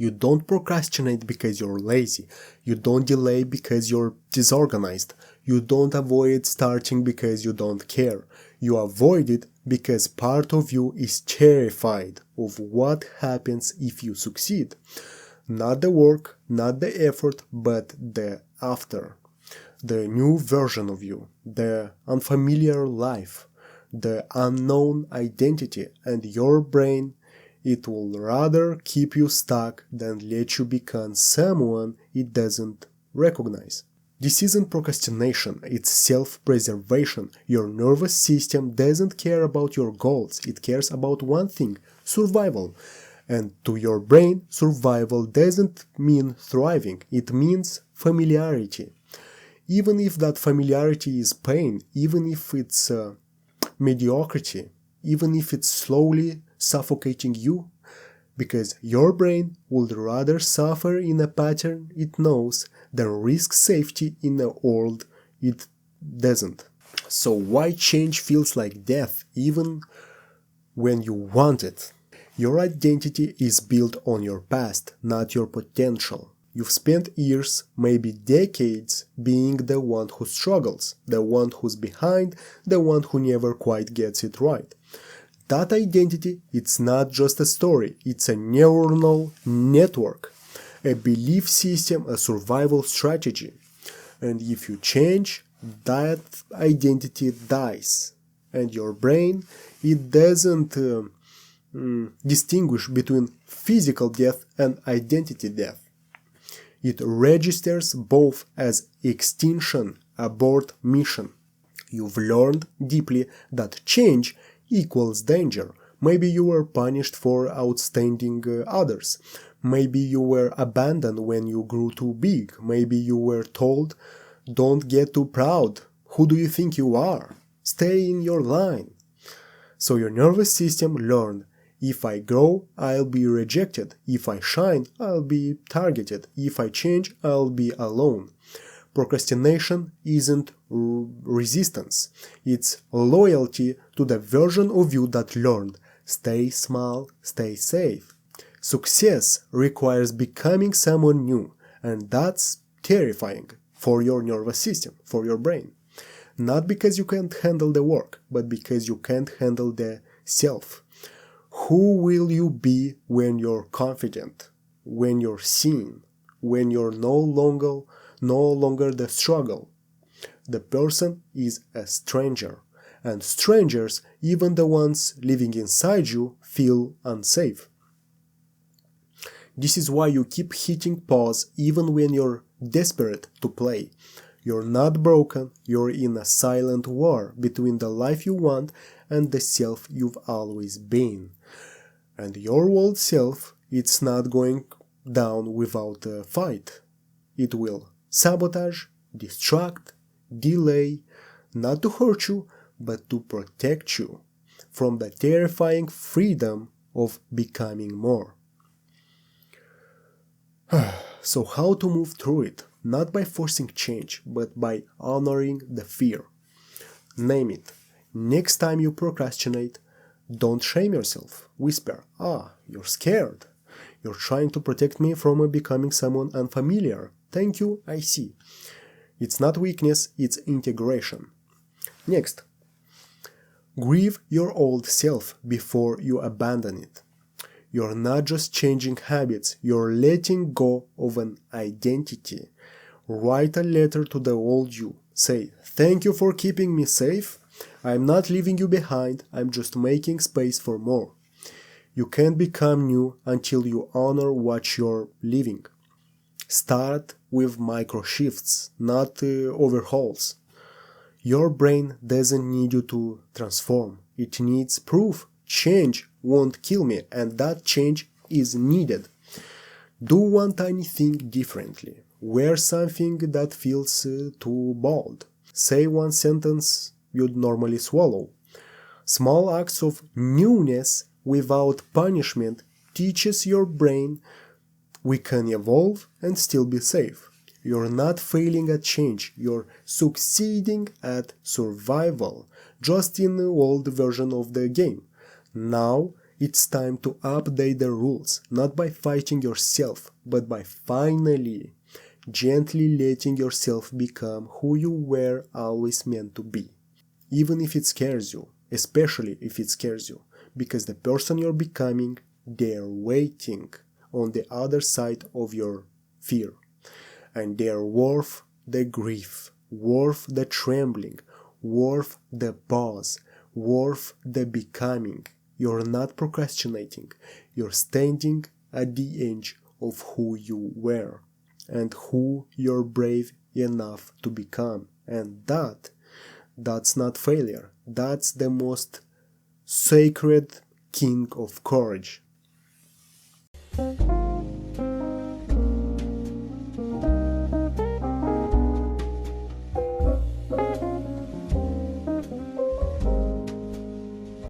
You don't procrastinate because you're lazy. You don't delay because you're disorganized. You don't avoid starting because you don't care. You avoid it because part of you is terrified of what happens if you succeed. Not the work, not the effort, but the after. The new version of you, the unfamiliar life, the unknown identity, and your brain, it will rather keep you stuck than let you become someone it doesn't recognize. This isn't procrastination, it's self-preservation. Your nervous system doesn't care about your goals, it cares about one thing: survival. And to your brain, survival doesn't mean thriving, it means familiarity. Even if that familiarity is pain, even if it's mediocrity, even if it's slowly suffocating you, because your brain would rather suffer in a pattern it knows than risk safety in a world it doesn't. So why change feels like death even when you want it? Your identity is built on your past, not your potential. You've spent years, maybe decades, being the one who struggles, the one who's behind, the one who never quite gets it right. That identity, it's not just a story, it's a neuronal network, a belief system, a survival strategy. And if you change, that identity dies. And your brain, it doesn't distinguish between physical death and identity death. It registers both as extinction, abort mission. You've learned deeply that change equals danger. Maybe you were punished for outstanding others. Maybe you were abandoned when you grew too big. Maybe you were told, don't get too proud. Who do you think you are? Stay in your line. So your nervous system learned, if I grow, I'll be rejected. If I shine, I'll be targeted. If I change, I'll be alone. Procrastination isn't resistance. It's loyalty to the version of you that learned, stay small, stay safe. Success requires becoming someone new, and that's terrifying for your nervous system, for your brain. Not because you can't handle the work, but because you can't handle the self. Who will you be when you're confident, when you're seen, when you're no longer the struggle? The person is a stranger, and strangers, even the ones living inside you, feel unsafe. This is why you keep hitting pause even when you're desperate to play. You're not broken, you're in a silent war between the life you want and the self you've always been. And your old self, it's not going down without a fight. It will sabotage, distract, delay, not to hurt you, but to protect you from the terrifying freedom of becoming more. So how to move through it? Not by forcing change, but by honoring the fear. Name it. Next time you procrastinate, don't shame yourself. Whisper, you're scared. You're trying to protect me from becoming someone unfamiliar. Thank you, I see. It's not weakness, it's integration. Next, grieve your old self before you abandon it. You're not just changing habits, you're letting go of an identity. Write a letter to the old you. Say, thank you for keeping me safe. I'm not leaving you behind, I'm just making space for more. You can't become new until you honor what you're living. Start with micro shifts, not overhauls. Your brain doesn't need you to transform, it needs proof. Change won't kill me, and that change is needed. Do one tiny thing differently. Wear something that feels too bold. Say one sentence you'd normally swallow. Small acts of newness without punishment teaches your brain we can evolve and still be safe. You're not failing at change, you're succeeding at survival, just in the old version of the game. Now It's time to update the rules, not by fighting yourself, but by finally, gently letting yourself become who you were always meant to be. Even if it scares you, especially if it scares you, because the person you're becoming, they're waiting on the other side of your fear. And they're worth the grief, worth the trembling, worth the pause, worth the becoming. You're not procrastinating, you're standing at the edge of who you were and who you're brave enough to become. And that's not failure. That's the most sacred king of courage.